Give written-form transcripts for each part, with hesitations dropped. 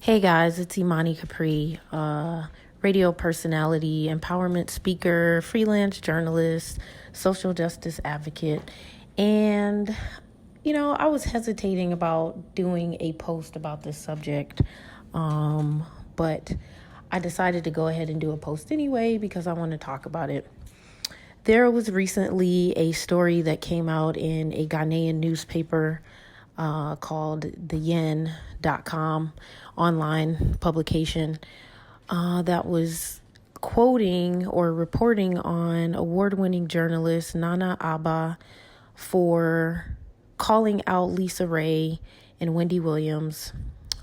Hey guys, it's Imani Capri, radio personality, empowerment speaker, freelance journalist, social justice advocate. And, I was hesitating about doing a post about this subject, but I decided to go ahead and do a post anyway because I want to talk about it. There was recently a story that came out in a Ghanaian newspaper called the yen.com online publication that was quoting or reporting on award-winning journalist Nana Abba for calling out Lisa Ray and Wendy Williams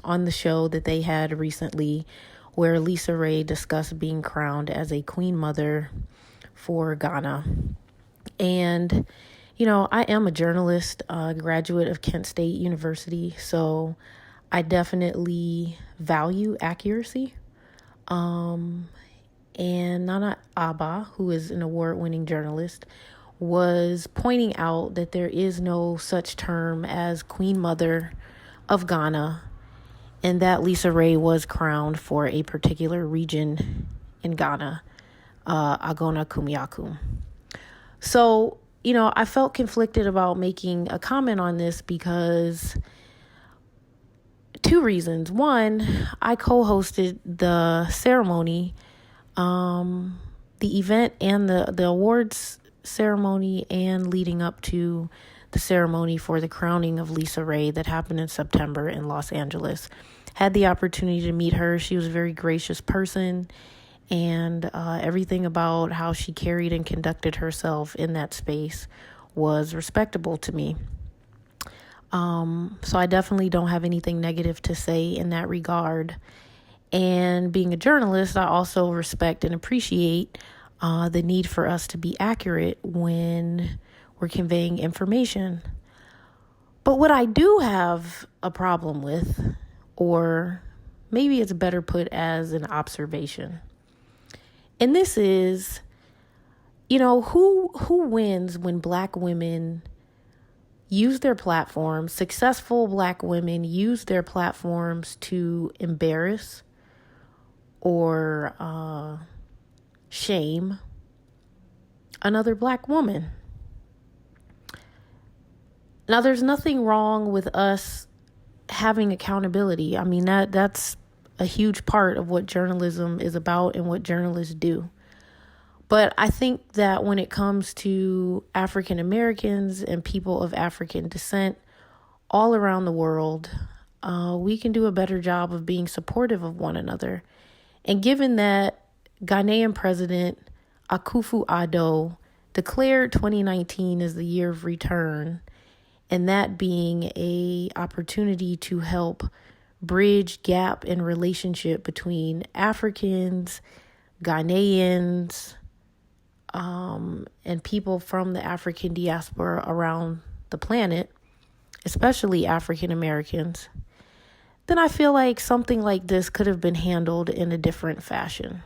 on the show that they had recently, where Lisa Ray discussed being crowned as a queen mother for Ghana. And I am a journalist, graduate of Kent State University, so I definitely value accuracy. And Nana Abba, who is an award-winning journalist, was pointing out that there is no such term as Queen Mother of Ghana, and that Lisa Ray was crowned for a particular region in Ghana, Agona Kumiakum. So, I felt conflicted about making a comment on this because two reasons. One, I co-hosted the ceremony, the event and the awards ceremony, and leading up to the ceremony for the crowning of Lisa Ray that happened in September in Los Angeles. Had the opportunity to meet her. She was a very gracious person, and everything about how she carried and conducted herself in that space was respectable to me. So I definitely don't have anything negative to say in that regard. And being a journalist, I also respect and appreciate the need for us to be accurate when we're conveying information. But what I do have a problem with, or maybe it's better put as an observation, and this is, who wins when Black women use their platforms, successful Black women use their platforms to embarrass or shame another Black woman. Now, there's nothing wrong with us having accountability. I mean, that's a huge part of what journalism is about and what journalists do. But I think that when it comes to African Americans and people of African descent all around the world, we can do a better job of being supportive of one another. And given that Ghanaian President Akufo-Addo declared 2019 as the year of return, and that being a opportunity to help bridge gap in relationship between Africans, Ghanaians, and people from the African diaspora around the planet, especially African Americans, then I feel like something like this could have been handled in a different fashion.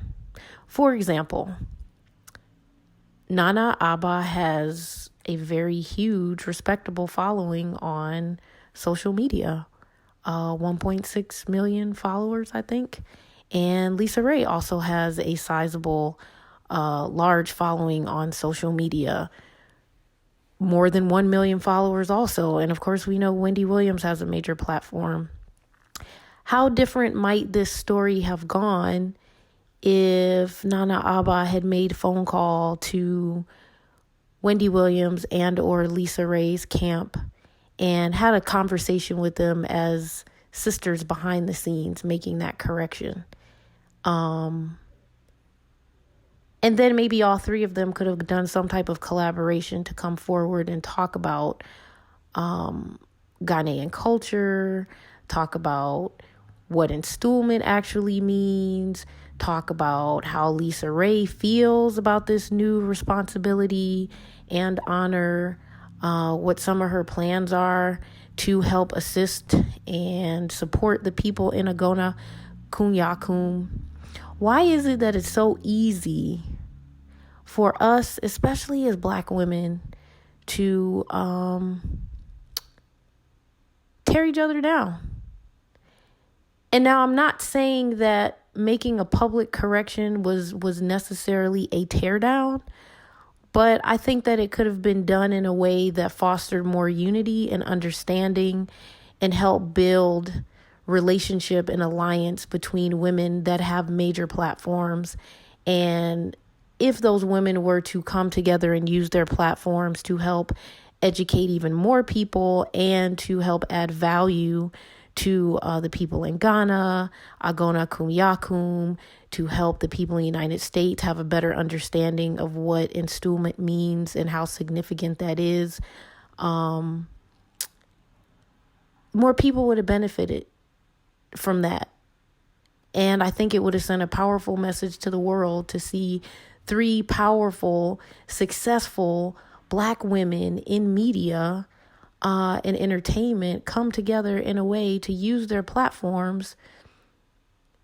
For example, Nana Abba has a very huge, respectable following on social media. 1.6 million followers, I think. And Lisa Ray also has a sizable, large following on social media. More than 1 million followers also. And of course, we know Wendy Williams has a major platform. How different might this story have gone if Nana Abba had made a phone call to Wendy Williams and or Lisa Ray's camp and had a conversation with them as sisters behind the scenes, making that correction. And then maybe all three of them could have done some type of collaboration to come forward and talk about Ghanaian culture, talk about what installment actually means, talk about how Lisa Ray feels about this new responsibility and honor, what some of her plans are to help assist and support the people in Agona Kunyakum. Why is it that it's so easy for us, especially as Black women, to tear each other down, And now I'm not saying that making a public correction was necessarily a teardown, but I think that it could have been done in a way that fostered more unity and understanding and helped build relationship and alliance between women that have major platforms. And if those women were to come together and use their platforms to help educate even more people and to help add value to the people in Ghana, Agona Kumyakum, to help the people in the United States have a better understanding of what installment means and how significant that is, more people would have benefited from that. And I think it would have sent a powerful message to the world to see 3 powerful, successful Black women in media and entertainment come together in a way to use their platforms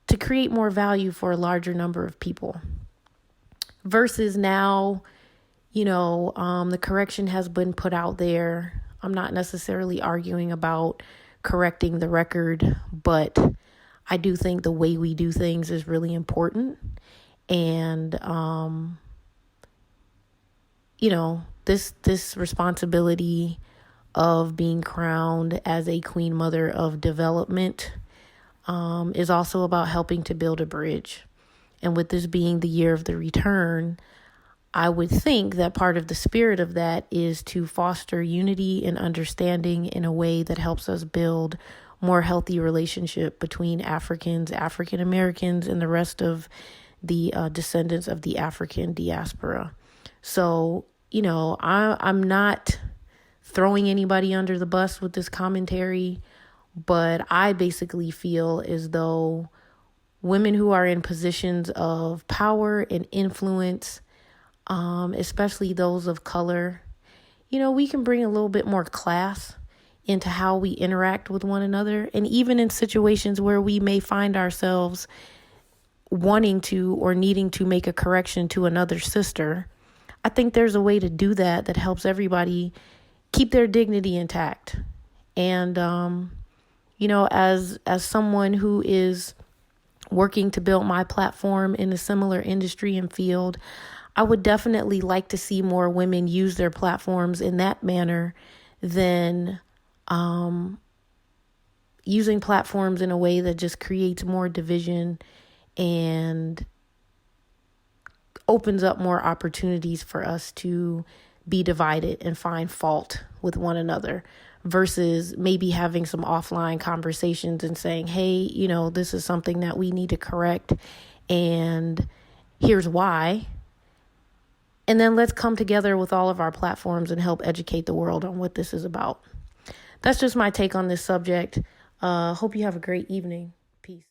to create more value for a larger number of people. Versus now, the correction has been put out there. I'm not necessarily arguing about correcting the record, but I do think the way we do things is really important. And, this responsibility of being crowned as a Queen Mother of Development is also about helping to build a bridge. And with this being the year of the return, I would think that part of the spirit of that is to foster unity and understanding in a way that helps us build more healthy relationship between Africans, African Americans, and the rest of the descendants of the African diaspora. So, I'm not throwing anybody under the bus with this commentary, but I basically feel as though women who are in positions of power and influence, especially those of color, we can bring a little bit more class into how we interact with one another. And even in situations where we may find ourselves wanting to or needing to make a correction to another sister, I think there's a way to do that helps everybody keep their dignity intact. And, as someone who is working to build my platform in a similar industry and field, I would definitely like to see more women use their platforms in that manner than using platforms in a way that just creates more division and opens up more opportunities for us to be divided and find fault with one another, versus maybe having some offline conversations and saying, hey, this is something that we need to correct and here's why. And then let's come together with all of our platforms and help educate the world on what this is about. That's just my take on this subject. Hope you have a great evening. Peace.